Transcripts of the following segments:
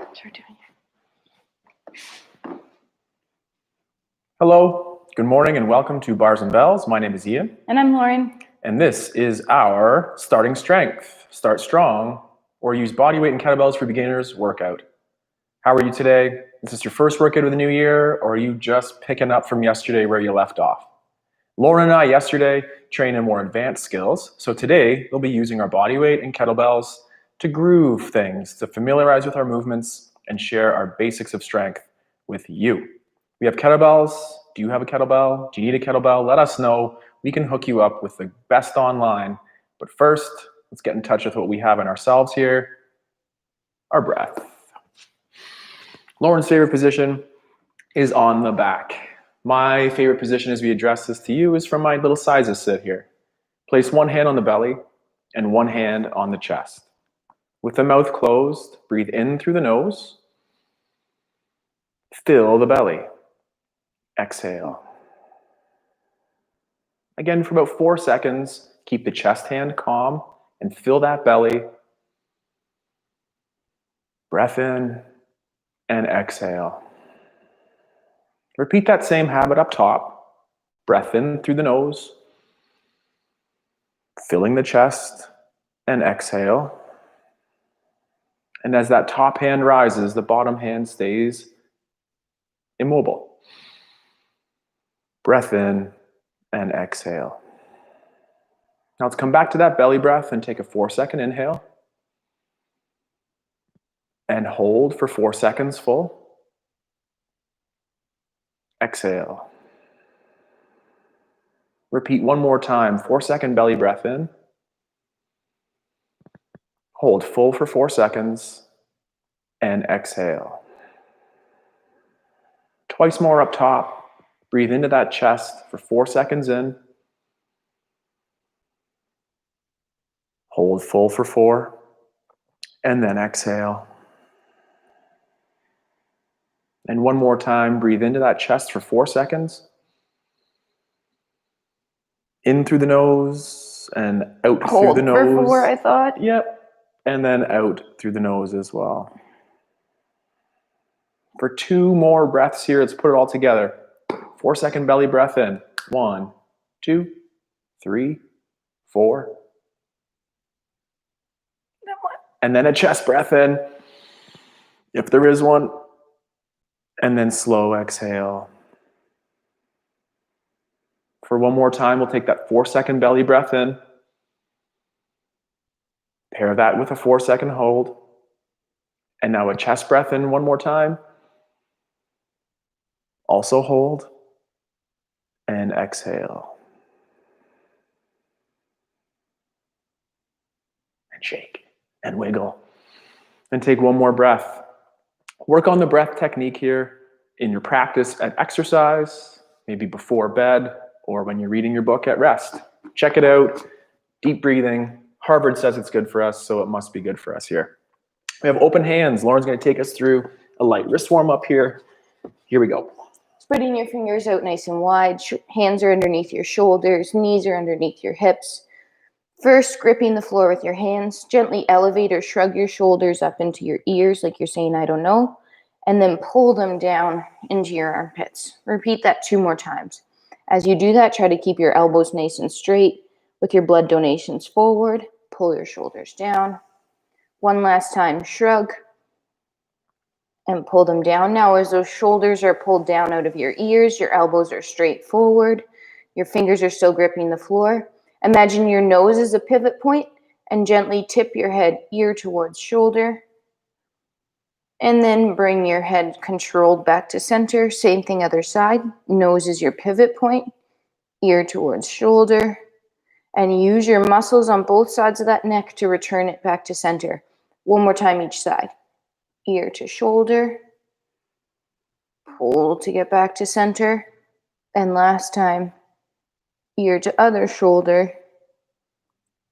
we're doing it. Hello, good morning, and welcome to Bars and Bells. My name is Ian. And I'm Lauren. And this is our Starting Strength, Start Strong, or Use Bodyweight and Kettlebells for Beginners workout. How are you today? Is this your first workout of the new year, or are you just picking up from yesterday where you left off? Lauren and I yesterday trained in more advanced skills, so today we'll be using our bodyweight and kettlebells to groove things, to familiarize with our movements, and share our basics of strength with you. We have kettlebells. Do you have a kettlebell? Do you need a kettlebell? Let us know. We can hook you up with the best online. But first, let's get in touch with what we have in ourselves here, our breath. Lauren's favorite position is on the back. My favorite position as we address this to you is from my little sizes sit here. Place one hand on the belly and one hand on the chest. With the mouth closed, breathe in through the nose. Fill the belly. Exhale. Again, for about 4 seconds, keep the chest hand calm and fill that belly. Breath in and exhale. Repeat that same habit up top. Breath in through the nose, filling the chest, and exhale. And as that top hand rises, the bottom hand stays immobile. Breath in and exhale. Now let's come back to that belly breath and take a 4-second inhale. And hold for 4 seconds full. Exhale. Repeat one more time. 4-second belly breath in. Hold full for 4 seconds. And exhale. Twice more up top. Breathe into that chest for 4 seconds in. Hold full for 4. And then exhale. And one more time, breathe into that chest for 4 seconds. In through the nose and out through the nose. Hold for 4, I thought. Yep. And then out through the nose as well. For 2 more breaths here, let's put it all together. 4-second belly breath in. 1, 2, 3, 4. And then a chest breath in, if there is one. And then slow exhale. For one more time, we'll take that 4-second belly breath in. Pair that with a 4-second hold. And now a chest breath in one more time. Also hold. And exhale. And shake. And wiggle. And take one more breath. Work on the breath technique here in your practice at exercise, maybe before bed, or when you're reading your book at rest. Check it out. Deep breathing. Harvard says it's good for us, so it must be good for us here. We have open hands. Lauren's going to take us through a light wrist warm up here. Here we go. Spreading your fingers out nice and wide. Hands are underneath your shoulders. Knees are underneath your hips. First, gripping the floor with your hands. Gently elevate or shrug your shoulders up into your ears like you're saying, I don't know. And then pull them down into your armpits. Repeat that 2 more times. As you do that, try to keep your elbows nice and straight with your blood donations forward. Pull your shoulders down. One last time, shrug. And pull them down. Now, as those shoulders are pulled down out of your ears, your elbows are straight forward. Your fingers are still gripping the floor. Imagine your nose is a pivot point and gently tip your head ear towards shoulder. And then bring your head controlled back to center. Same thing other side. Nose is your pivot point, ear towards shoulder. And use your muscles on both sides of that neck to return it back to center. One more time each side. Ear to shoulder. Pull to get back to center. And last time, ear to other shoulder.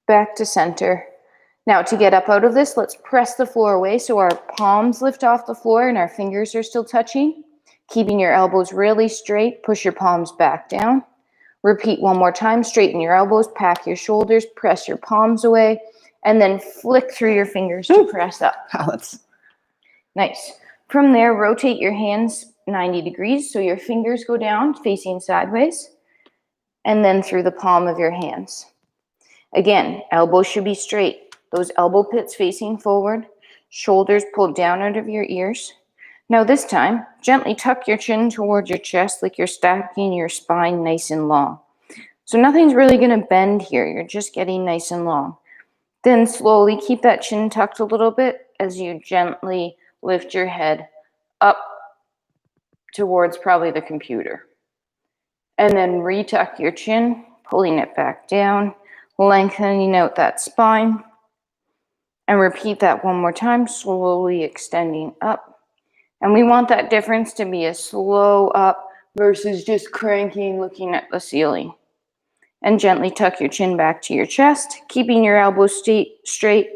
Back to center. Now to get up out of this, let's press the floor away so our palms lift off the floor and our fingers are still touching. Keeping your elbows really straight, push your palms back down. Repeat one more time, straighten your elbows, pack your shoulders, press your palms away, and then flick through your fingers to press up. Balance. Nice. From there, rotate your hands 90 degrees so your fingers go down facing sideways, and then through the palm of your hands. Again, elbows should be straight. Those elbow pits facing forward, shoulders pulled down out of your ears. Now this time, gently tuck your chin towards your chest like you're stacking your spine nice and long. So nothing's really going to bend here. You're just getting nice and long. Then slowly keep that chin tucked a little bit as you gently lift your head up towards probably the computer. And then retuck your chin, pulling it back down, lengthening out that spine. And repeat that one more time, slowly extending up. And we want that difference to be a slow up versus just cranking, looking at the ceiling. And gently tuck your chin back to your chest, keeping your elbows straight.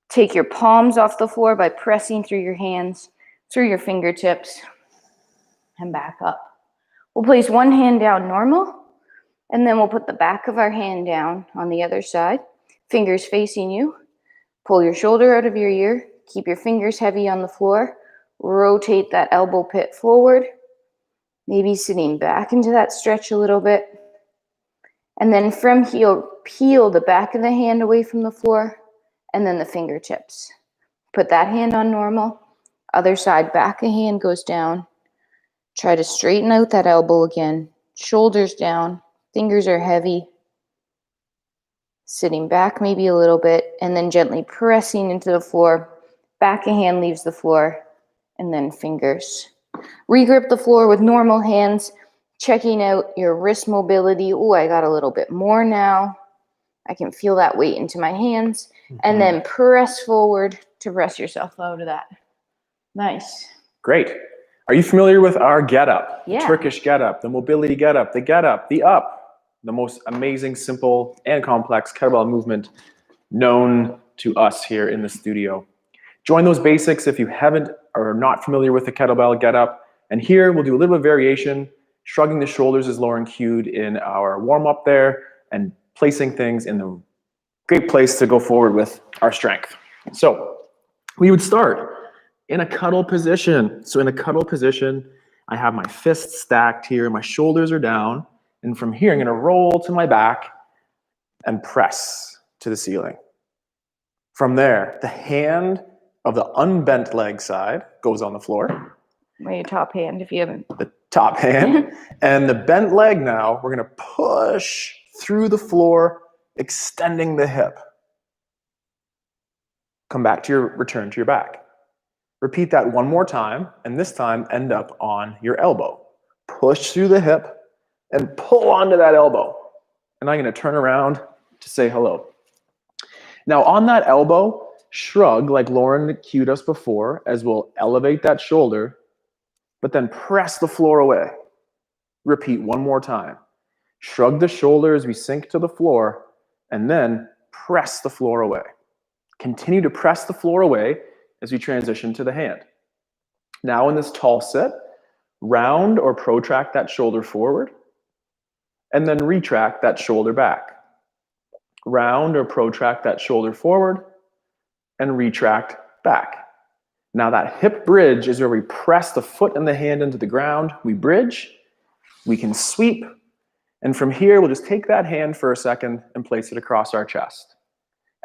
Take your palms off the floor by pressing through your hands, through your fingertips, and back up. We'll place one hand down normal, and then we'll put the back of our hand down on the other side, fingers facing you. Pull your shoulder out of your ear, keep your fingers heavy on the floor, rotate that elbow pit forward, maybe sitting back into that stretch a little bit. And then from here, peel the back of the hand away from the floor, and then the fingertips. Put that hand on normal, other side, back of hand goes down. Try to straighten out that elbow again, shoulders down, fingers are heavy. Sitting back maybe a little bit, and then gently pressing into the floor. Back of hand leaves the floor, and then fingers. Regrip the floor with normal hands, checking out your wrist mobility. Oh, I got a little bit more now. I can feel that weight into my hands. And then press forward to press yourself out of that. Nice. Great. Are you familiar with our Get Up? Yeah. The Turkish Get Up, the Mobility Get Up, the Up. The most amazing, simple, and complex kettlebell movement known to us here in the studio. Join those basics if you haven't or are not familiar with the kettlebell Get Up. And here we'll do a little bit of variation. Shrugging the shoulders as Lauren cued in our warm-up there, and placing things in the great place to go forward with our strength. So we would start in a cuddle position. So in a cuddle position, I have my fists stacked here, my shoulders are down. And from here, I'm going to roll to my back and press to the ceiling. From there, the hand of the unbent leg side goes on the floor. Your top hand if you haven't. The top hand. And the bent leg now, we're going to push through the floor, extending the hip. Come back to return to your back. Repeat that one more time, and this time end up on your elbow. Push through the hip, and pull onto that elbow. And I'm going to turn around to say hello. Now on that elbow, shrug like Lauren cued us before, as we'll elevate that shoulder, but then press the floor away. Repeat one more time. Shrug the shoulder as we sink to the floor, and then press the floor away. Continue to press the floor away as we transition to the hand. Now in this tall sit, round or protract that shoulder forward, and then retract that shoulder back. Round or protract that shoulder forward and retract back. Now that hip bridge is where we press the foot and the hand into the ground. We bridge, we can sweep, and from here we'll just take that hand for a second and place it across our chest.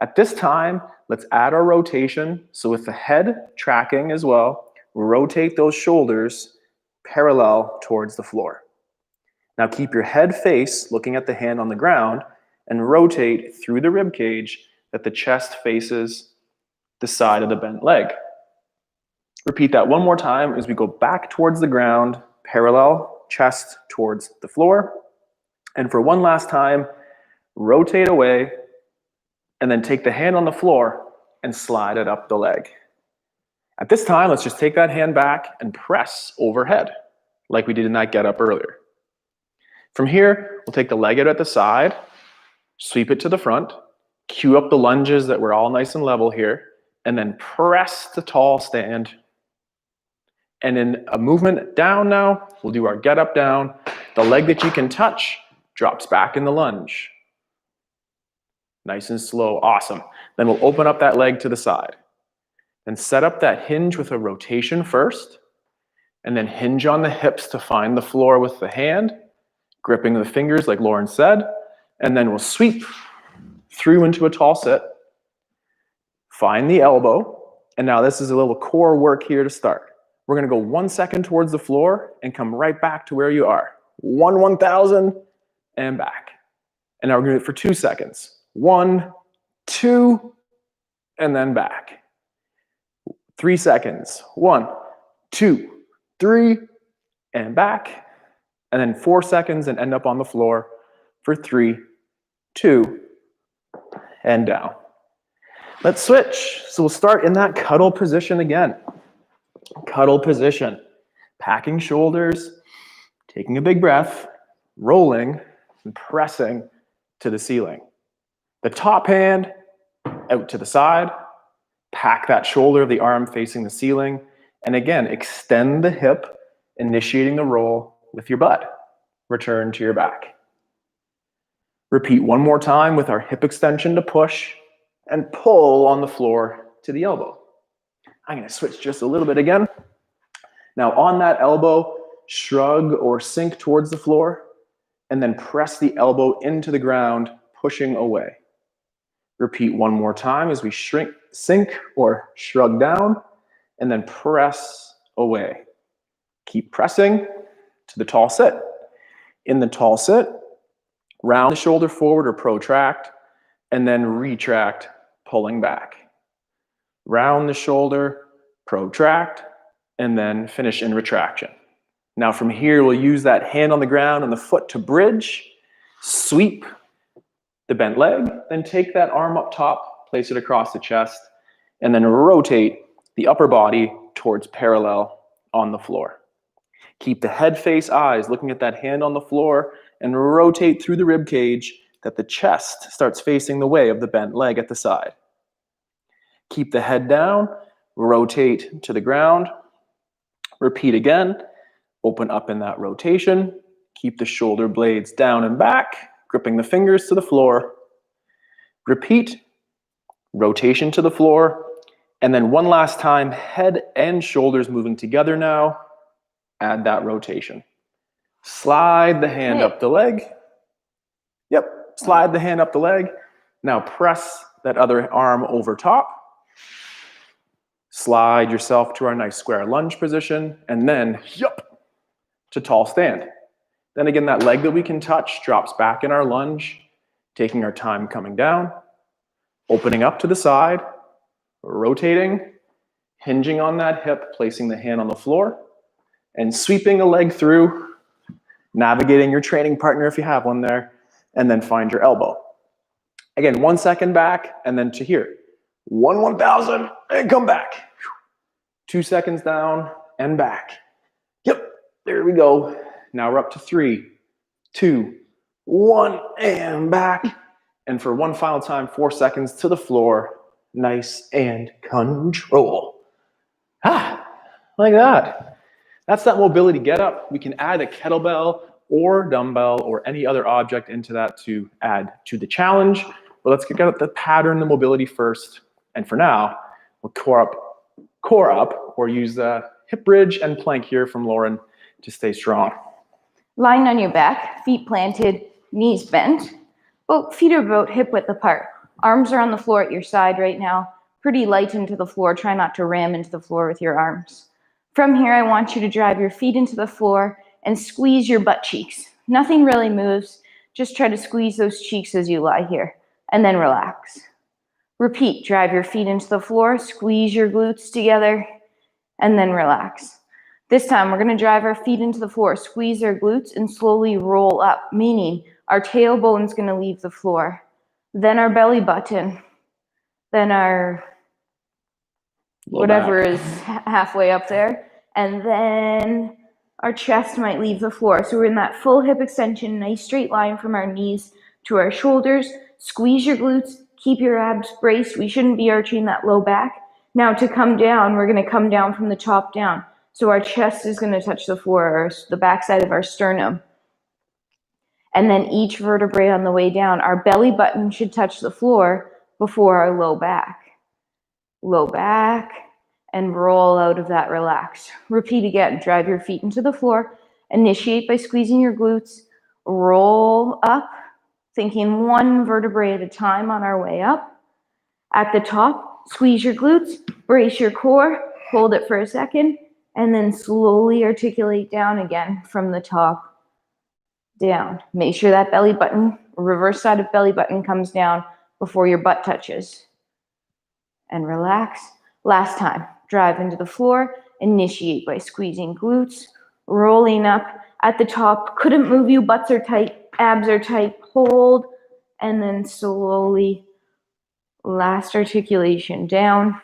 At this time, let's add our rotation. So with the head tracking as well, rotate those shoulders parallel towards the floor. Now keep your head face looking at the hand on the ground and rotate through the rib cage that the chest faces the side of the bent leg. Repeat that one more time as we go back towards the ground, parallel chest towards the floor. And for one last time, rotate away and then take the hand on the floor and slide it up the leg. At this time, let's just take that hand back and press overhead like we did in that get up earlier. From here, we'll take the leg out at the side, sweep it to the front, cue up the lunges that we're all nice and level here, and then press the tall stand. And in a movement down now, we'll do our get up down. The leg that you can touch drops back in the lunge. Nice and slow, awesome. Then we'll open up that leg to the side. Then set up that hinge with a rotation first, and then hinge on the hips to find the floor with the hand, gripping the fingers like Lauren said, and then we'll sweep through into a tall sit. Find the elbow, and now this is a little core work here to start. We're gonna go 1 second towards the floor and come right back to where you are. 1,000, and back. And now we're gonna do it for 2 seconds. 1, 2, and then back. 3 seconds. 1, 2, 3, and back. And then 4 seconds and end up on the floor for 3, 2, and down. Let's switch. So we'll start in that cuddle position again. Cuddle position. Packing shoulders, taking a big breath, rolling, and pressing to the ceiling. The top hand out to the side. Pack that shoulder of the arm facing the ceiling. And again, extend the hip, initiating the roll with your butt. Return to your back. Repeat one more time with our hip extension to push and pull on the floor to the elbow. I'm going to switch just a little bit again. Now on that elbow, shrug or sink towards the floor and then press the elbow into the ground, pushing away. Repeat one more time as we sink or shrug down and then press away. Keep pressing to the tall sit. In the tall sit, round the shoulder forward or protract and then retract, pulling back. Round the shoulder, protract, and then finish in retraction. Now from here, we'll use that hand on the ground and the foot to bridge, sweep the bent leg, then take that arm up top, place it across the chest, and then rotate the upper body towards parallel on the floor. Keep the head, face, eyes looking at that hand on the floor and rotate through the rib cage that the chest starts facing the way of the bent leg at the side. Keep the head down, rotate to the ground, repeat again, open up in that rotation, keep the shoulder blades down and back, gripping the fingers to the floor, repeat, rotation to the floor, and then one last time, head and shoulders moving together now, add that rotation. Slide the hand up the leg. Yep, slide the hand up the leg. Now press that other arm over top. Slide yourself to our nice square lunge position, and then, to tall stand. Then again, that leg that we can touch drops back in our lunge, taking our time coming down, opening up to the side, rotating, hinging on that hip, placing the hand on the floor, and sweeping a leg through, navigating your training partner if you have one there, and then find your elbow. Again, 1 second back, and then to here. 1,000, and come back. 2 seconds down, and back. Yep, there we go. Now we're up to 3, 2, 1, and back. And for one final time, 4 seconds to the floor. Nice and control. Like that. That's that mobility get up. We can add a kettlebell or dumbbell or any other object into that to add to the challenge. But let's get at the pattern, the mobility first. And for now, we'll core up or use the hip bridge and plank here from Lauren to stay strong. Lying on your back, feet planted, knees bent. Both feet are about hip width apart. Arms are on the floor at your side right now. Pretty light into the floor. Try not to ram into the floor with your arms. From here, I want you to drive your feet into the floor and squeeze your butt cheeks. Nothing really moves. Just try to squeeze those cheeks as you lie here. And then relax. Repeat, drive your feet into the floor, squeeze your glutes together, and then relax. This time, we're going to drive our feet into the floor, squeeze our glutes, and slowly roll up, meaning our tailbone's going to leave the floor. Then our belly button. Then our whatever is halfway up there. And then our chest might leave the floor. So we're in that full hip extension, nice straight line from our knees to our shoulders. Squeeze your glutes. Keep your abs braced. We shouldn't be arching that low back. Now to come down, we're going to come down from the top down. So our chest is going to touch the floor, or the backside of our sternum. And then each vertebrae on the way down, our belly button should touch the floor before our low back. Low back, and roll out of that relaxed. Repeat again. Drive your feet into the floor. Initiate by squeezing your glutes. Roll up, thinking one vertebrae at a time on our way up. At the top, squeeze your glutes, brace your core, hold it for a second, and then slowly articulate down again from the top down. Make sure that belly button, reverse side of belly button comes down before your butt touches. And relax. Last time, drive into the floor, initiate by squeezing glutes, rolling up at the top. Couldn't move you, butts are tight, abs are tight, hold, and then slowly, last articulation down,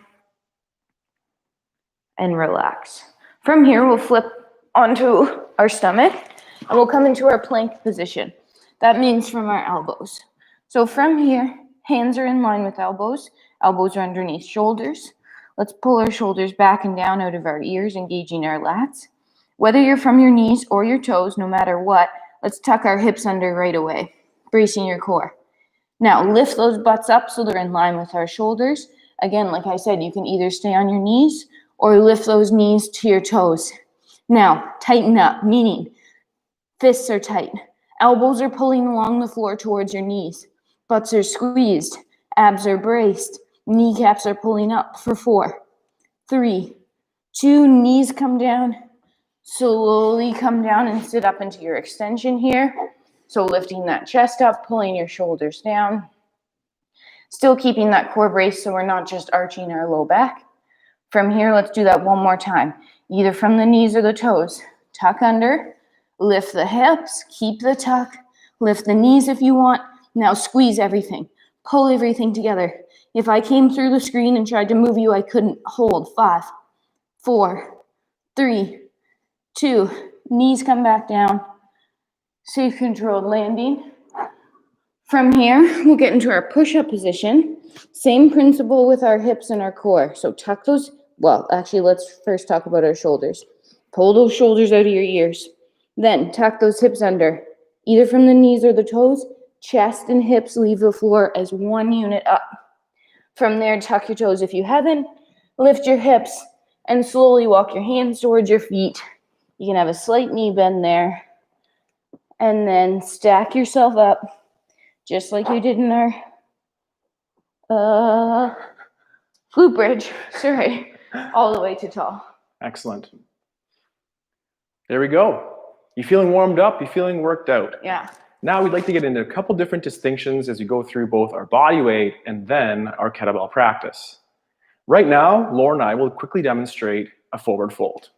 and relax. From here, we'll flip onto our stomach, and we'll come into our plank position. That means from our elbows. So from here, hands are in line with elbows. Elbows are underneath shoulders. Let's pull our shoulders back and down out of our ears, engaging our lats. Whether you're from your knees or your toes, no matter what, let's tuck our hips under right away, bracing your core. Now, lift those butts up so they're in line with our shoulders. Again, like I said, you can either stay on your knees or lift those knees to your toes. Now, tighten up, meaning fists are tight. Elbows are pulling along the floor towards your knees. Butts are squeezed. Abs are braced. Kneecaps are pulling up for 4, 3, 2, knees come down. Slowly come down and sit up into your extension here. So lifting that chest up, pulling your shoulders down. Still keeping that core braced so we're not just arching our low back. From here, let's do that one more time. Either from the knees or the toes. Tuck under, lift the hips, keep the tuck, lift the knees if you want. Now squeeze everything, pull everything together. If I came through the screen and tried to move you, I couldn't. Hold. 5, 4, 3, 2, knees come back down. Safe controlled landing. From here, we'll get into our push-up position. Same principle with our hips and our core. So tuck those, well, actually, let's first talk about our shoulders. Pull those shoulders out of your ears. Then tuck those hips under, either from the knees or the toes. Chest and hips leave the floor as one unit up. From there, tuck your toes if you haven't. Lift your hips and slowly walk your hands towards your feet. You can have a slight knee bend there. And then stack yourself up, just like you did in our glute bridge. Sorry, all the way to tall. Excellent. There we go. You feeling warmed up? You feeling worked out? Yeah. Now we'd like to get into a couple different distinctions as we go through both our body weight and then our kettlebell practice. Right now, Laura and I will quickly demonstrate a forward fold.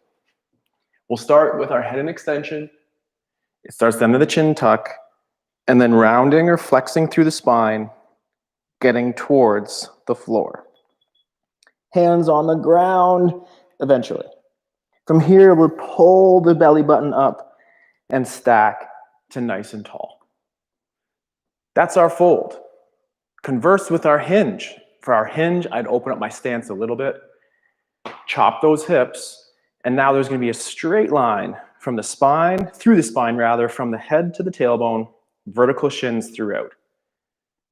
We'll start with our head in extension. It starts under the chin tuck, and then rounding or flexing through the spine, getting towards the floor. Hands on the ground, eventually. From here, we'll pull the belly button up and stack to nice and tall. That's our fold. Converse with our hinge. For our hinge, I'd open up my stance a little bit, chop those hips, and now there's going to be a straight line from the spine, through the spine rather, from the head to the tailbone, vertical shins throughout.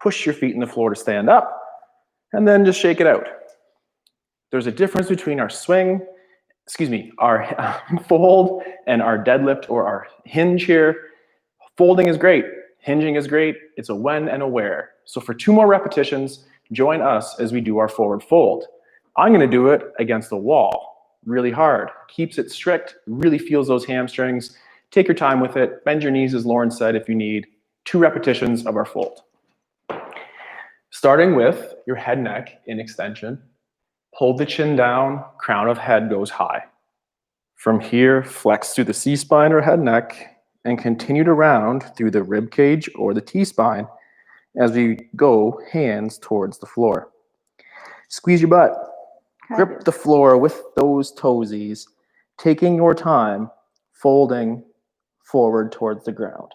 Push your feet in the floor to stand up, and then just shake it out. There's a difference between our our fold and our deadlift or our hinge here. Folding is great, hinging is great. It's a when and a where. So for 2 more repetitions, join us as we do our forward fold. I'm going to do it against the wall, really hard. Keeps it strict, really feels those hamstrings. Take your time with it. Bend your knees, as Lauren said, if you need. 2 repetitions of our fold. Starting with your head neck in extension. Hold the chin down, crown of head goes high. From here, flex through the C-spine or head neck and continue to round through the rib cage or the T-spine as we go hands towards the floor. Squeeze your butt. Grip the floor with those toesies, taking your time, folding forward towards the ground.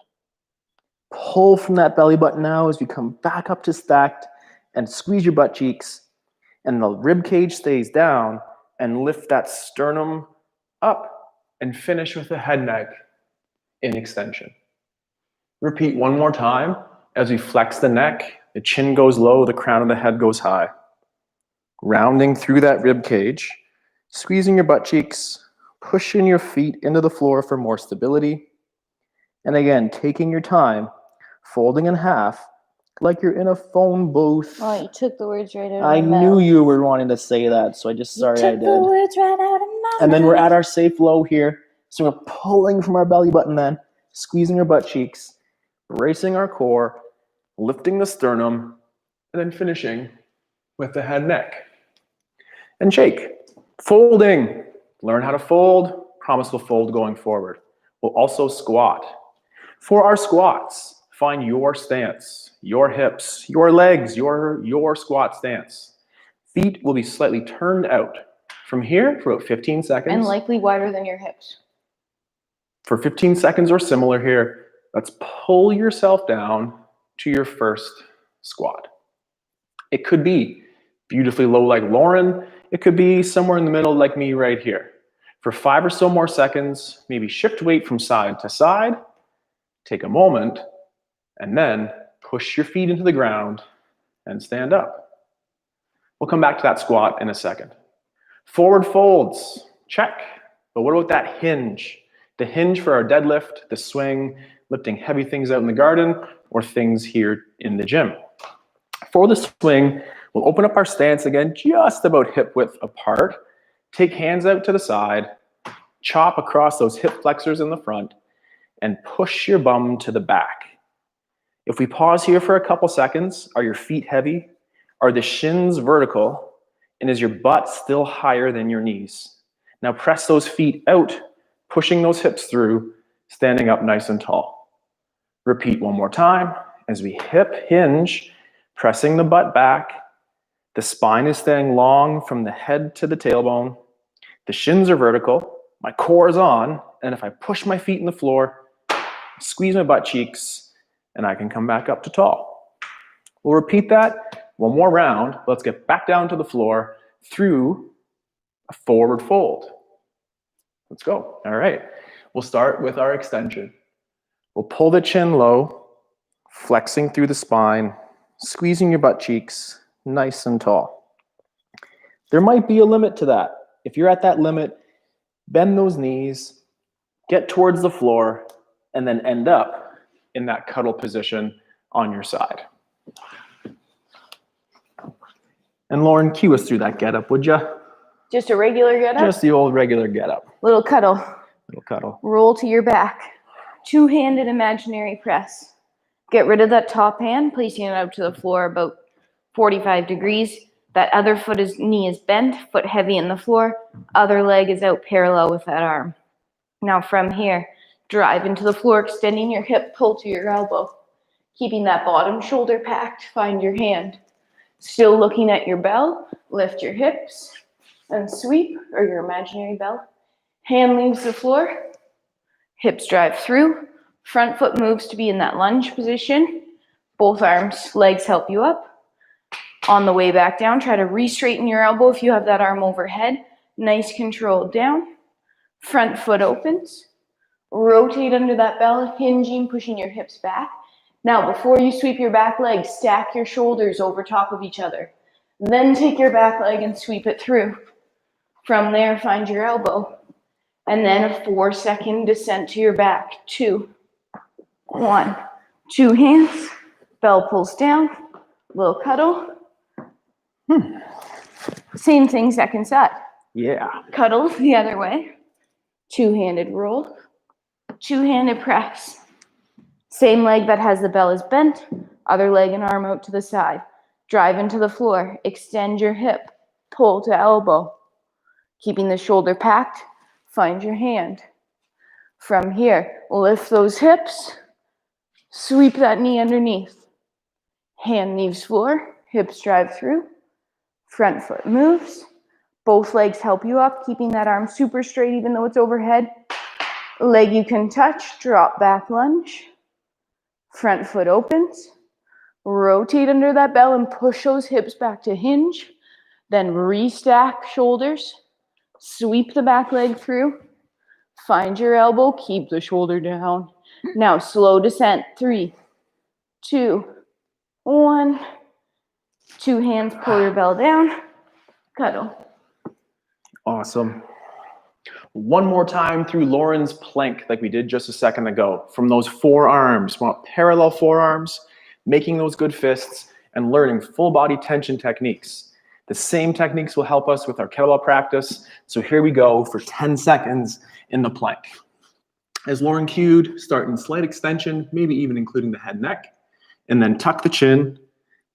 Pull from that belly button now as we come back up to stacked and squeeze your butt cheeks, and the rib cage stays down, and lift that sternum up and finish with the head neck in extension. Repeat one more time as we flex the neck, the chin goes low, the crown of the head goes high. Rounding through that rib cage, Squeezing your butt cheeks, pushing your feet into the floor for more stability. And again, taking your time, folding in half, like you're in a phone booth. Oh, you took the words right out of I my knew mouth. you were wanting to say that, so I just, sorry I You took did. the words right out of my And then we're mouth. at our safe low here. So we're pulling from our belly button then, squeezing our butt cheeks, bracing our core, lifting the sternum, and then finishing with the head neck. And shake. Folding. Learn how to fold. Promise we'll fold going forward. We'll also squat. For our squats, find your stance, your hips, your legs, your squat stance. Feet will be slightly turned out. From here for about 15 seconds. And likely wider than your hips. For 15 seconds or similar here, let's pull yourself down to your first squat. It could be beautifully low like Lauren. It could be somewhere in the middle like me right here. For 5 or so more seconds, maybe shift weight from side to side. Take a moment, and then push your feet into the ground and stand up. We'll come back to that squat in a second. Forward folds, check. But what about that hinge? The hinge for our deadlift, the swing, lifting heavy things out in the garden, or things here in the gym. For the swing, we'll open up our stance again, just about hip width apart. Take hands out to the side, chop across those hip flexors in the front, and push your bum to the back. If we pause here for a couple seconds, are your feet heavy? Are the shins vertical? And is your butt still higher than your knees? Now press those feet out, pushing those hips through, standing up nice and tall. Repeat one more time as we hip hinge, pressing the butt back. The spine is staying long from the head to the tailbone. The shins are vertical. My core is on. And if I push my feet in the floor, squeeze my butt cheeks, and I can come back up to tall. We'll repeat that one more round. Let's get back down to the floor through a forward fold. Let's go. All right. We'll start with our extension. We'll pull the chin low, flexing through the spine, squeezing your butt cheeks, nice and tall. There might be a limit to that. If you're at that limit, bend those knees, get towards the floor, and then end up in that cuddle position on your side. And Lauren, cue us through that get up, would you? Just a regular get up? Just the old regular get up. Little cuddle. Little cuddle. Roll to your back. Two-handed imaginary press. Get rid of that top hand, placing it out to the floor about 45 degrees. That other knee is bent, foot heavy in the floor. Other leg is out parallel with that arm. Now from here, drive into the floor, extending your hip, pull to your elbow. Keeping that bottom shoulder packed, find your hand. Still looking at your bell, lift your hips and sweep, or your imaginary bell. Hand leaves the floor, hips drive through, front foot moves to be in that lunge position. Both arms, legs help you up. On the way back down, try to re-straighten your elbow if you have that arm overhead. Nice control down. Front foot opens. Rotate under that bell, hinging, pushing your hips back. Now, before you sweep your back leg, stack your shoulders over top of each other. Then take your back leg and sweep it through. From there, find your elbow. And then a 4-second descent to your back. 2, 1. 2 hands. Bell pulls down. Little cuddle. Same thing, second side. Yeah. Cuddle the other way. Two-handed roll. Two-handed press. Same leg that has the bell is bent. Other leg and arm out to the side. Drive into the floor. Extend your hip. Pull to elbow. Keeping the shoulder packed. Find your hand. From here, lift those hips. Sweep that knee underneath. Hand leaves floor. Hips drive through. Front foot moves. Both legs help you up, keeping that arm super straight even though it's overhead. Leg you can touch, drop back lunge. Front foot opens. Rotate under that bell and push those hips back to hinge. Then restack shoulders. Sweep the back leg through. Find your elbow, keep the shoulder down. Now slow descent, 3, 2, 1. 2 hands, pull your bell down. Cuddle. Awesome. One more time through Lauren's plank like we did just a second ago. From those forearms, we want parallel forearms, making those good fists, and learning full body tension techniques. The same techniques will help us with our kettlebell practice. So here we go for 10 seconds in the plank. As Lauren cued, start in slight extension, maybe even including the head and neck, and then tuck the chin,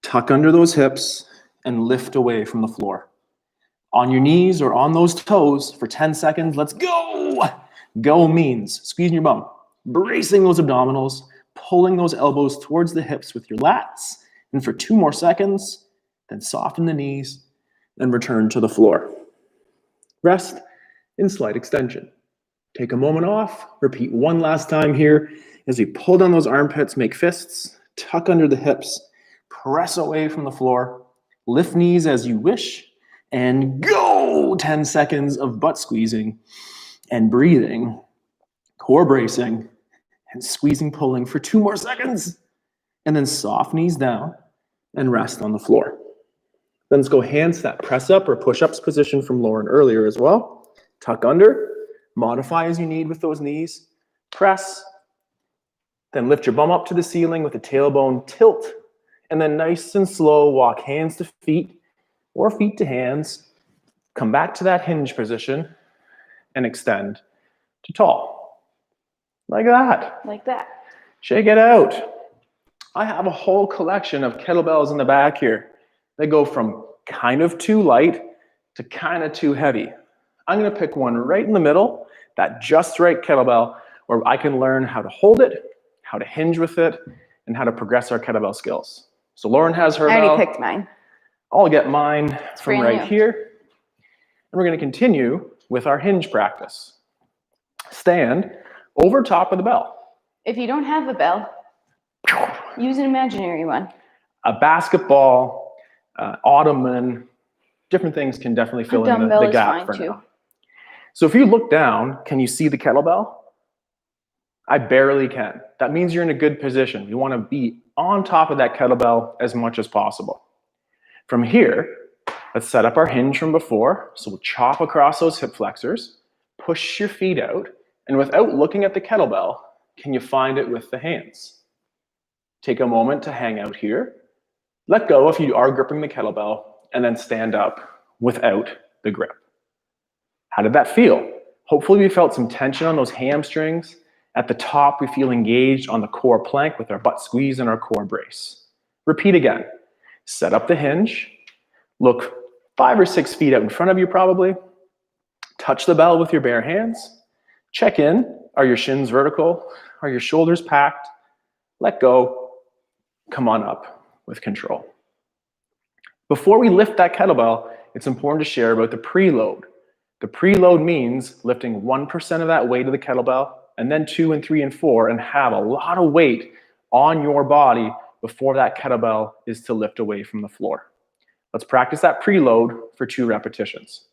tuck under those hips, and lift away from the floor. On your knees or on those toes for 10 seconds, let's go. Go means squeezing your bum, bracing those abdominals, pulling those elbows towards the hips with your lats, and for 2 more seconds, then soften the knees and return to the floor. Rest in slight extension. Take a moment off, repeat one last time here as we pull down those armpits, make fists, tuck under the hips, press away from the floor, lift knees as you wish, and go! 10 seconds of butt squeezing and breathing, core bracing, and squeezing, pulling for 2 more seconds, and then soft knees down and rest on the floor. Then let's go handstand press up or push-ups position from Lauren earlier as well. Tuck under, modify as you need with those knees, press, then lift your bum up to the ceiling with the tailbone tilt, and then nice and slow, walk hands to feet or feet to hands, come back to that hinge position and extend to tall. Like that. Like that. Shake it out. I have a whole collection of kettlebells in the back here. They go from kind of too light to kind of too heavy. I'm gonna pick one right in the middle, that just right kettlebell, where I can learn how to hold it, how to hinge with it, and how to progress our kettlebell skills. So Lauren has her I bell. already picked mine. I'll get mine from brand right new. here. And we're going to continue with our hinge practice. Stand over top of the bell. If you don't have a bell, use an imaginary one. A basketball, ottoman, different things can definitely fill in the gap for now. So if you look down, can you see the kettlebell? I barely can. That means you're in a good position. You want to be on top of that kettlebell as much as possible. From here, let's set up our hinge from before. So we'll chop across those hip flexors, push your feet out, and without looking at the kettlebell, can you find it with the hands? Take a moment to hang out here. Let go if you are gripping the kettlebell, and then stand up without the grip. How did that feel? Hopefully we felt some tension on those hamstrings. At the top, we feel engaged on the core plank with our butt squeeze and our core brace. Repeat again. Set up the hinge. Look 5 or 6 feet out in front of you probably. Touch the bell with your bare hands. Check in. Are your shins vertical? Are your shoulders packed? Let go. Come on up with control. Before we lift that kettlebell, it's important to share about the preload. The preload means lifting 1% of that weight of the kettlebell, and then 2 and 3 and 4, and have a lot of weight on your body before that kettlebell is to lift away from the floor. Let's practice that preload for 2 repetitions.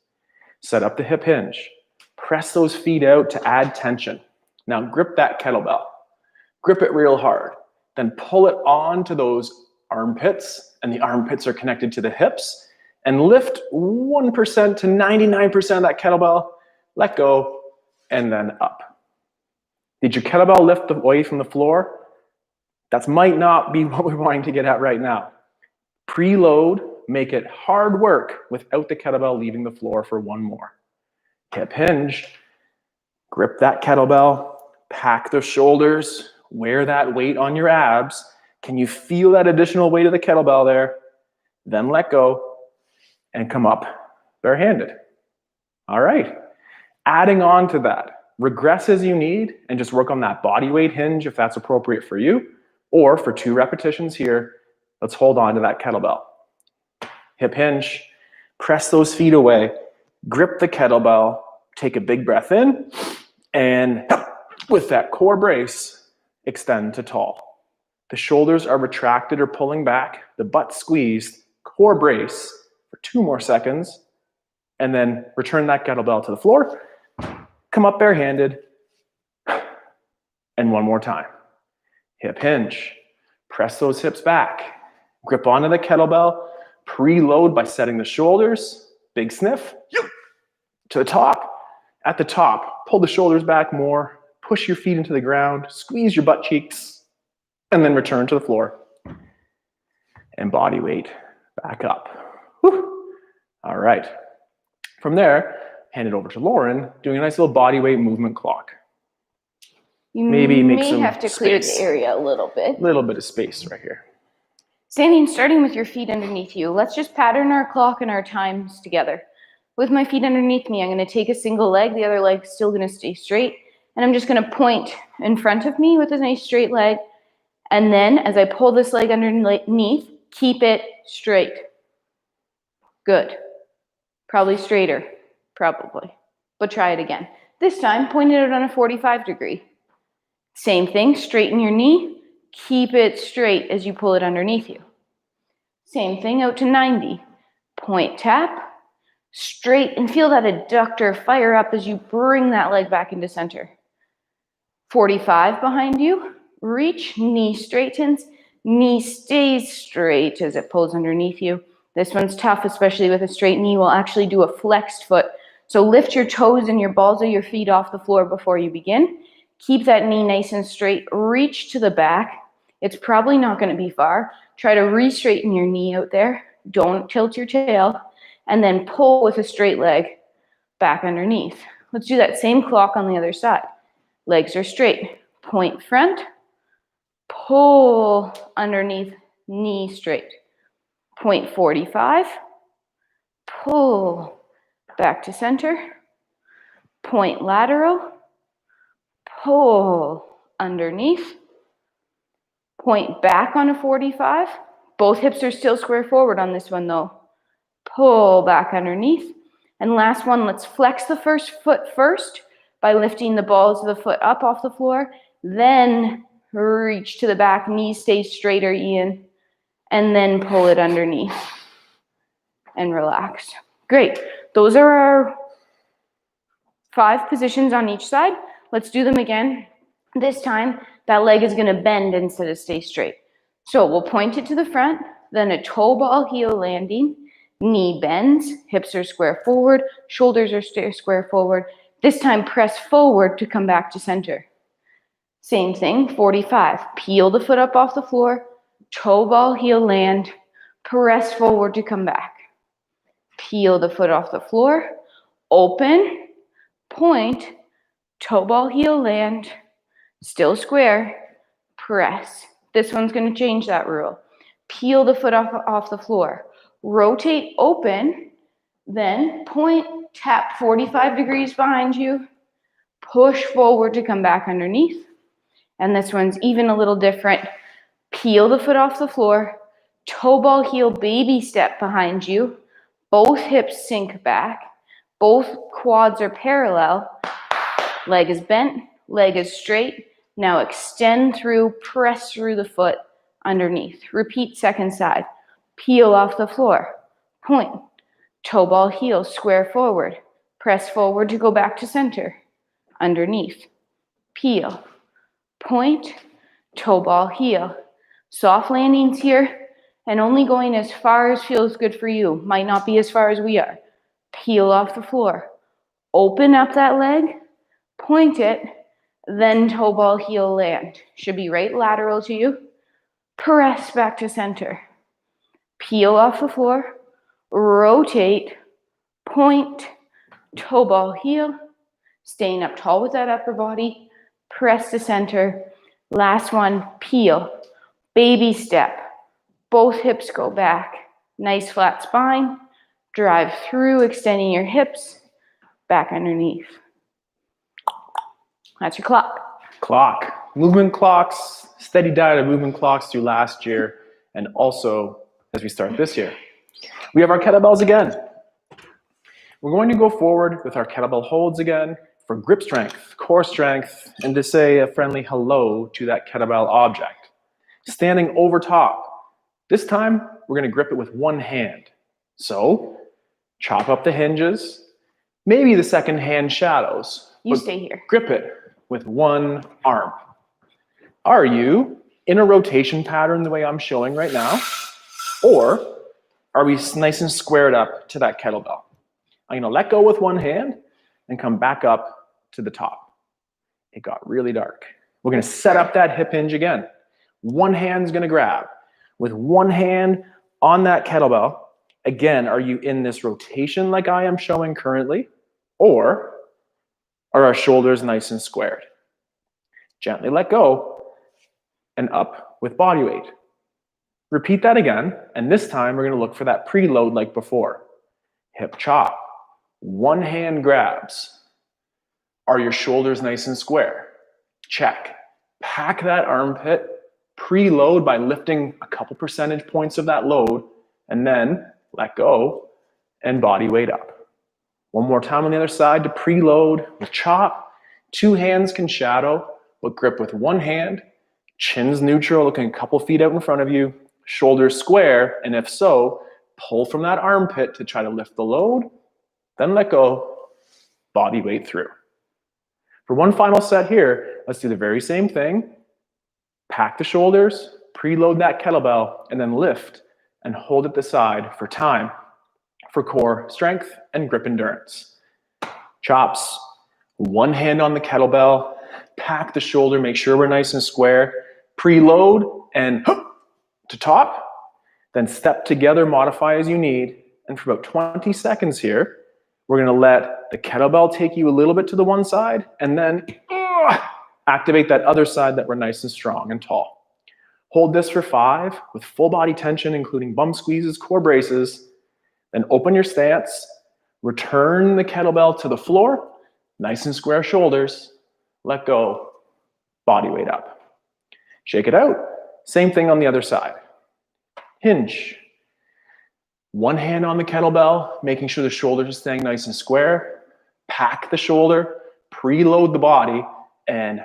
Set up the hip hinge. Press those feet out to add tension. Now grip that kettlebell. Grip it real hard. Then pull it onto those armpits, and the armpits are connected to the hips, and lift 1% to 99% of that kettlebell. Let go, and then up. Did your kettlebell lift away from the floor? That might not be what we're wanting to get at right now. Preload, make it hard work without the kettlebell leaving the floor for 1 more. Hip hinge, grip that kettlebell, pack the shoulders, wear that weight on your abs. Can you feel that additional weight of the kettlebell there? Then let go and come up barehanded. All right. Adding on to that, regress as you need and just work on that body weight hinge if that's appropriate for you. Or for 2 repetitions here, let's hold on to that kettlebell. Hip hinge, press those feet away, grip the kettlebell, take a big breath in, and with that core brace, extend to tall. The shoulders are retracted or pulling back, the butt squeezed, core brace for 2 more seconds, and then return that kettlebell to the floor, come up barehanded, and 1 more time. Hip hinge, press those hips back, grip onto the kettlebell, preload by setting the shoulders, big sniff, to the top. At the top, pull the shoulders back more, push your feet into the ground, squeeze your butt cheeks, and then return to the floor. And body weight back up. Whew. All right. From there, hand it over to Lauren, doing a nice little body weight movement clock. You Maybe make may some have to clear space. the area a little bit. A little bit of space right here. Standing, starting with your feet underneath you. Let's just pattern our clock and our times together. With my feet underneath me, I'm going to take a single leg. The other leg's still going to stay straight. And I'm just going to point in front of me with a nice straight leg. And then as I pull this leg underneath, keep it straight. Good. Probably straighter. Probably. But try it again. This time, point it out on a 45 degree. Same thing, straighten your knee. Keep it straight as you pull it underneath you. Same thing, out to 90. Point, tap, straight, and feel that adductor fire up as you bring that leg back into center. 45 behind you. Reach, knee straightens, knee stays straight as it pulls underneath you. This one's tough, especially with a straight knee. We'll actually do a flexed foot. So lift your toes and your balls of your feet off the floor before you begin. Keep that knee nice and straight. Reach to the back. It's probably not going to be far. Try to re-straighten your knee out there. Don't tilt your tail. And then pull with a straight leg back underneath. Let's do that same clock on the other side. Legs are straight. Point front. Pull underneath, knee straight. Point 45. Pull back to center. Point lateral. Pull underneath. Point back on a 45. Both hips are still square forward on this one though. Pull back underneath. And last one, let's flex the first foot first by lifting the balls of the foot up off the floor. Then reach to the back, knees stay straighter, Ian. And then pull it underneath. And relax. Great. Those are our 5 positions on each side. Let's do them again. This time, that leg is going to bend instead of stay straight. So we'll point it to the front, then a toe ball heel landing, knee bends, hips are square forward, shoulders are square forward. This time, press forward to come back to center. Same thing, 45. Peel the foot up off the floor, toe ball heel land, press forward to come back. Peel the foot off the floor, open, point, toe ball heel land, still square, press. This one's going to change that rule. Peel the foot off the floor, rotate open, then point, tap 45 degrees behind you, push forward to come back underneath. And this one's even a little different. Peel the foot off the floor, toe ball heel baby step behind you, both hips sink back, both quads are parallel, leg is bent, leg is straight. Now extend through, press through the foot underneath. Repeat second side. Peel off the floor, point, toe ball heel, square forward, press forward to go back to center, underneath, peel, point, toe ball heel. Soft landings here, and only going as far as feels good for you. Might not be as far as we are. Peel off the floor. Open up that leg, point it, then toe ball heel land. Should be right lateral to you. Press back to center. Peel off the floor, rotate, point, toe ball heel, staying up tall with that upper body, press to center. Last one, peel. Baby step, both hips go back, nice flat spine, drive through, extending your hips, back underneath. That's your clock. Clock. Movement clocks, steady diet of movement clocks through last year and also as we start this year. We have our kettlebells again. We're going to go forward with our kettlebell holds again for grip strength, core strength, and to say a friendly hello to that kettlebell object. Standing over top. This time, we're going to grip it with one hand. So, chop up the hinges, maybe the second hand shadows. You stay here. Grip it with one arm. Are you in a rotation pattern the way I'm showing right now? Or are we nice and squared up to that kettlebell? I'm going to let go with one hand, and come back up to the top. It got really dark. We're going to set up that hip hinge again. One hand's going to grab. With one hand on that kettlebell, again, are you in this rotation like I am showing currently? Or are our shoulders nice and squared? Gently let go and up with body weight. Repeat that again, and this time we're going to look for that preload like before. Hip chop. One hand grabs. Are your shoulders nice and square? Check. Pack that armpit. Preload by lifting a couple percentage points of that load, and then let go and body weight up. One more time on the other side to preload with chop. Two hands can shadow, but grip with one hand. Chin's neutral, looking a couple feet out in front of you. Shoulders square, and if so, pull from that armpit to try to lift the load. Then let go, body weight through. For one final set here, let's do the very same thing. Pack the shoulders, preload that kettlebell, and then lift and hold at the side for time, for core strength and grip endurance. Chops, one hand on the kettlebell, pack the shoulder, make sure we're nice and square, preload and to top, then step together, modify as you need, and for about 20 seconds here, we're going to let the kettlebell take you a little bit to the one side, and then activate that other side that we're nice and strong and tall. Hold this for 5 with full body tension, including bum squeezes, core braces. Then open your stance, return the kettlebell to the floor, nice and square shoulders, let go, body weight up. Shake it out. Same thing on the other side. Hinge. One hand on the kettlebell, making sure the shoulders are staying nice and square. Pack the shoulder, preload the body, and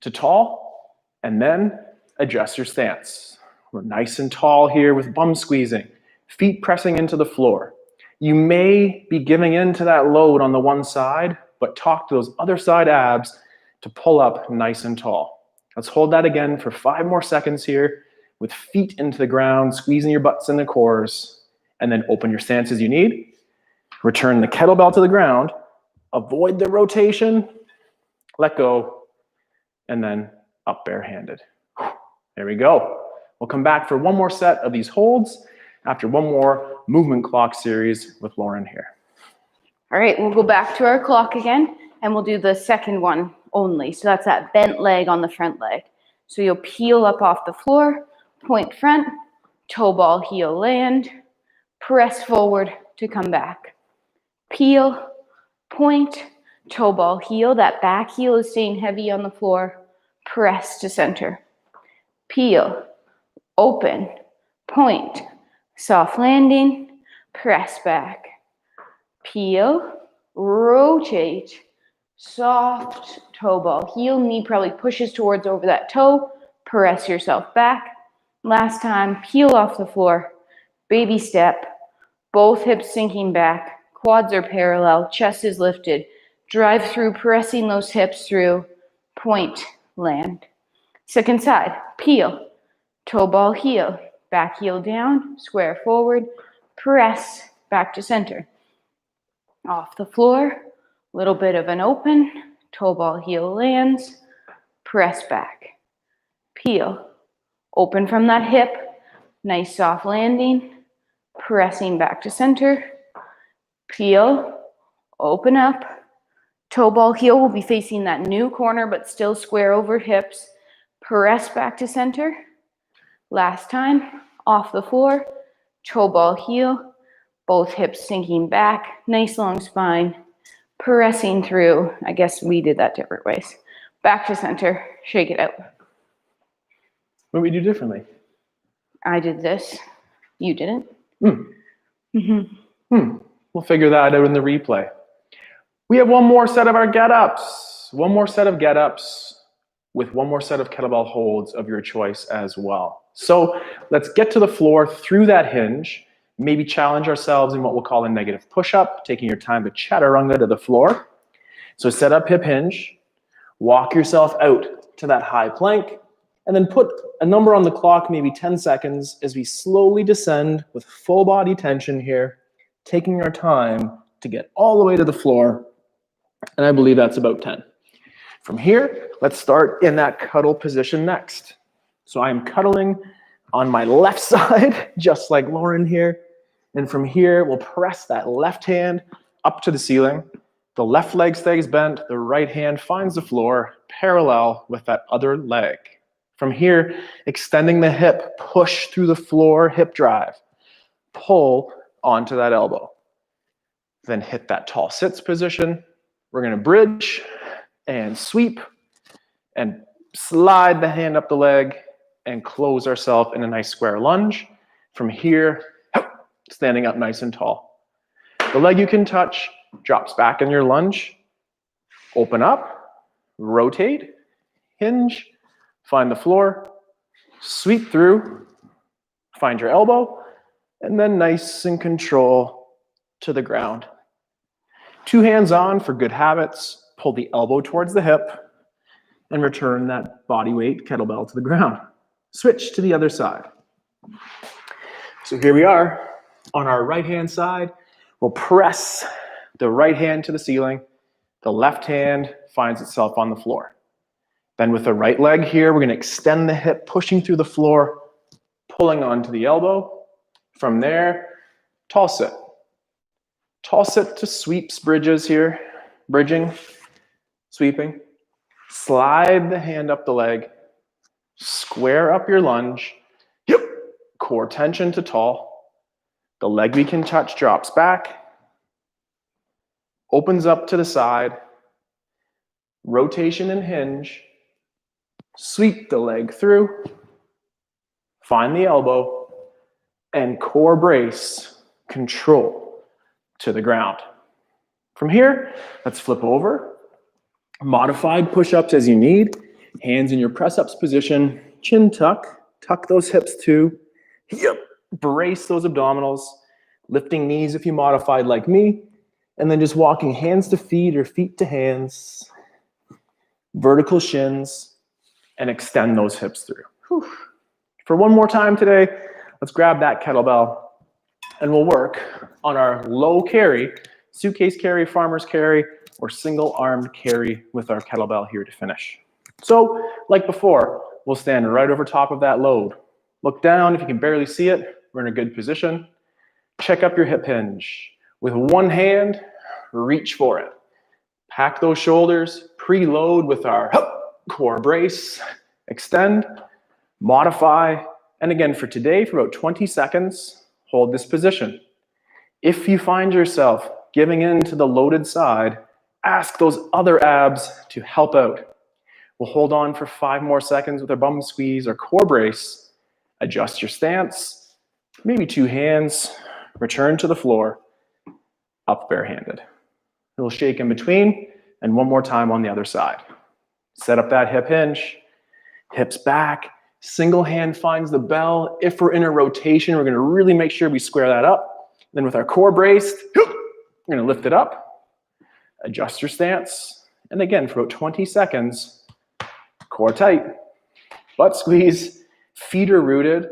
to tall, and then adjust your stance. We're nice and tall here with bum squeezing, feet pressing into the floor. You may be giving in to that load on the one side, but talk to those other side abs to pull up nice and tall. Let's hold that again for 5 more seconds here with feet into the ground, squeezing your butts in the cores, and then open your stance as you need. Return the kettlebell to the ground, avoid the rotation, let go, and then up barehanded. There we go. We'll come back for one more set of these holds after one more movement clock series with Lauren here. All right, we'll go back to our clock again, and we'll do the second one only. So that's that bent leg on the front leg. So you'll peel up off the floor, point front, toe ball, heel land, press forward to come back. Peel, point, toe ball, heel. That back heel is staying heavy on the floor. Press to center. Peel, open, point, soft landing, press back. Peel, rotate, soft toe ball, heel, knee probably pushes towards over that toe, press yourself back. Last time, peel off the floor, baby step, both hips sinking back, quads are parallel, chest is lifted, drive through, pressing those hips through, point, land. Second side, peel, toe ball, heel, back heel down, square forward, press back to center. Off the floor, little bit of an open, toe ball, heel lands, press back. Peel, open from that hip, nice soft landing, pressing back to center. Peel, open up, toe ball, heel will be facing that new corner but still square over hips. Press back to center. Last time, off the floor, toe ball, heel, both hips sinking back, nice long spine, pressing through. I guess we did that different ways. Back to center, shake it out. What do we do differently? I did this. You didn't. We'll figure that out in the replay. We have one more set of our get-ups. One more set of get-ups with one more set of kettlebell holds of your choice as well. So let's get to the floor through that hinge. Maybe challenge ourselves in what we'll call a negative push-up, taking your time to chaturanga to the floor. So set up hip hinge, walk yourself out to that high plank, and then put a number on the clock, maybe 10 seconds, as we slowly descend with full body tension here, taking our time to get all the way to the floor. And I believe that's about 10. From here, let's start in that cuddle position next. So I'm cuddling on my left side, just like Lauren here. And from here, we'll press that left hand up to the ceiling. The left leg stays bent. The right hand finds the floor parallel with that other leg. From here, extending the hip, push through the floor, hip drive. Pull onto that elbow. Then hit that tall sits position. We're going to bridge and sweep and slide the hand up the leg and close ourselves in a nice square lunge. From here, standing up nice and tall. The leg you can touch drops back in your lunge. Open up, rotate, hinge, find the floor, sweep through, find your elbow, and then nice and control to the ground. 2 hands on for good habits. Pull the elbow towards the hip and return that body weight kettlebell to the ground. Switch to the other side. So here we are on our right hand side. We'll press the right hand to the ceiling. The left hand finds itself on the floor. Then with the right leg here, we're going to extend the hip, pushing through the floor, pulling onto the elbow. From there, tall sit. Tall sit to sweeps, bridges here. Bridging, sweeping. Slide the hand up the leg. Square up your lunge. Yep. Core tension to tall. The leg we can touch drops back. Opens up to the side. Rotation and hinge. Sweep the leg through. Find the elbow. And core brace, control to the ground. From here, let's flip over. Modified push-ups as you need. Hands in your press-ups position. Chin tuck. Tuck those hips too. Yep. Brace those abdominals. Lifting knees if you modified like me. And then just walking hands to feet or feet to hands. Vertical shins. And extend those hips through. Whew. For one more time today, let's grab that kettlebell. And we'll work on our low carry, suitcase carry, farmer's carry, or single-armed carry with our kettlebell here to finish. So, like before, we'll stand right over top of that load. Look down. If you can barely see it, we're in a good position. Check up your hip hinge. With one hand, reach for it. Pack those shoulders, preload with our core brace, extend, modify, and again for today, for about 20 seconds, hold this position. If you find yourself giving in to the loaded side, ask those other abs to help out. We'll hold on for 5 more seconds with our bum squeeze or core brace. Adjust your stance, maybe 2 hands, return to the floor, up barehanded. We'll shake in between, and one more time on the other side. Set up that hip hinge, hips back, single hand finds the bell. If we're in a rotation, we're gonna really make sure we square that up. Then with our core braced, we're gonna lift it up, adjust your stance, and again, for about 20 seconds, core tight, butt squeeze, feet are rooted.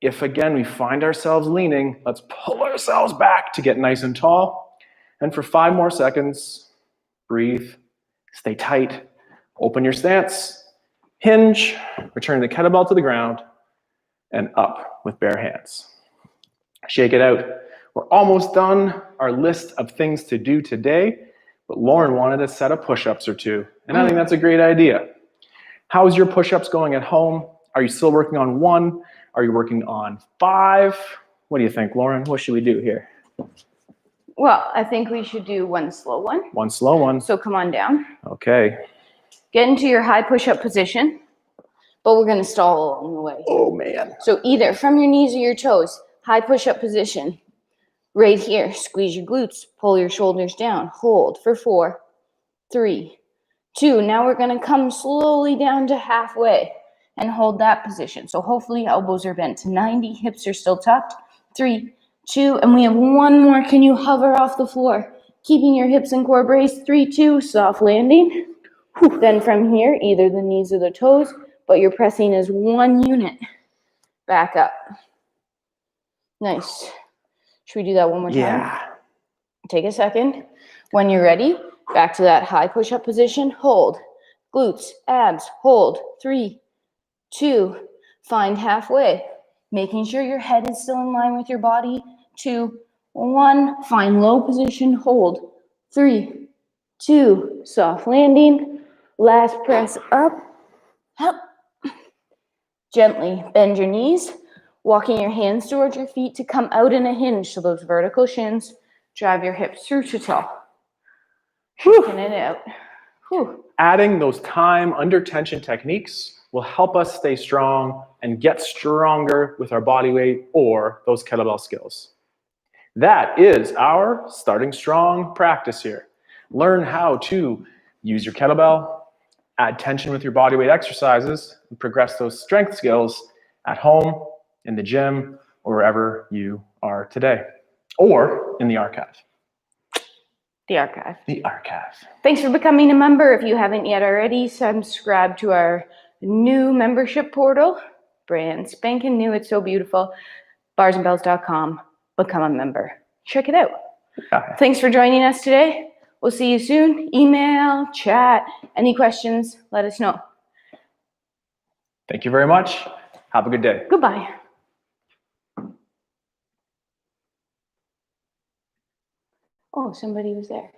If again, we find ourselves leaning, let's pull ourselves back to get nice and tall. And for 5 more seconds, breathe, stay tight, open your stance, hinge, return the kettlebell to the ground, and up with bare hands. Shake it out. We're almost done our list of things to do today, but Lauren wanted a set of push-ups or 2, and I think that's a great idea. How's your push-ups going at home? Are you still working on 1? Are you working on 5? What do you think, Lauren? What should we do here? Well, I think we should do 1 slow one. 1 slow one. So come on down. Okay. Get into your high push-up position, but we're going to stall along the way. Oh, man. So either from your knees or your toes, high push-up position. Right here, squeeze your glutes, pull your shoulders down, hold for 4, 3, 2. Now we're going to come slowly down to halfway and hold that position. So hopefully elbows are bent to 90, hips are still tucked. 3, 2, and we have 1 more. Can you hover off the floor? Keeping your hips and core braced. 3, 2, soft landing. Then from here, either the knees or the toes, but you're pressing as 1 unit. Back up. Nice. Should we do that one more time? Yeah. Take a second. When you're ready, back to that high push-up position. Hold. Glutes, abs, hold. 3, 2, find halfway. Making sure your head is still in line with your body. 2, 1, find low position, hold. 3, 2, soft landing. Last press up. Up. Gently bend your knees, walking your hands towards your feet to come out in a hinge. So those vertical shins, drive your hips through to toe. Shaking it out. Whew. Adding those time under tension techniques will help us stay strong and get stronger with our body weight or those kettlebell skills. That is our starting strong practice here. Learn how to use your kettlebell, add tension with your body weight exercises, and progress those strength skills at home, in the gym, or wherever you are today, or in the archive. The archive. The archive. Thanks for becoming a member. If you haven't yet already, subscribe to our new membership portal. Brand spanking new. It's so beautiful. barsandbells.com. Become a member. Check it out. Yeah. Thanks for joining us today. We'll see you soon. Email, chat, any questions, let us know. Thank you very much. Have a good day. Goodbye. Oh, somebody was there.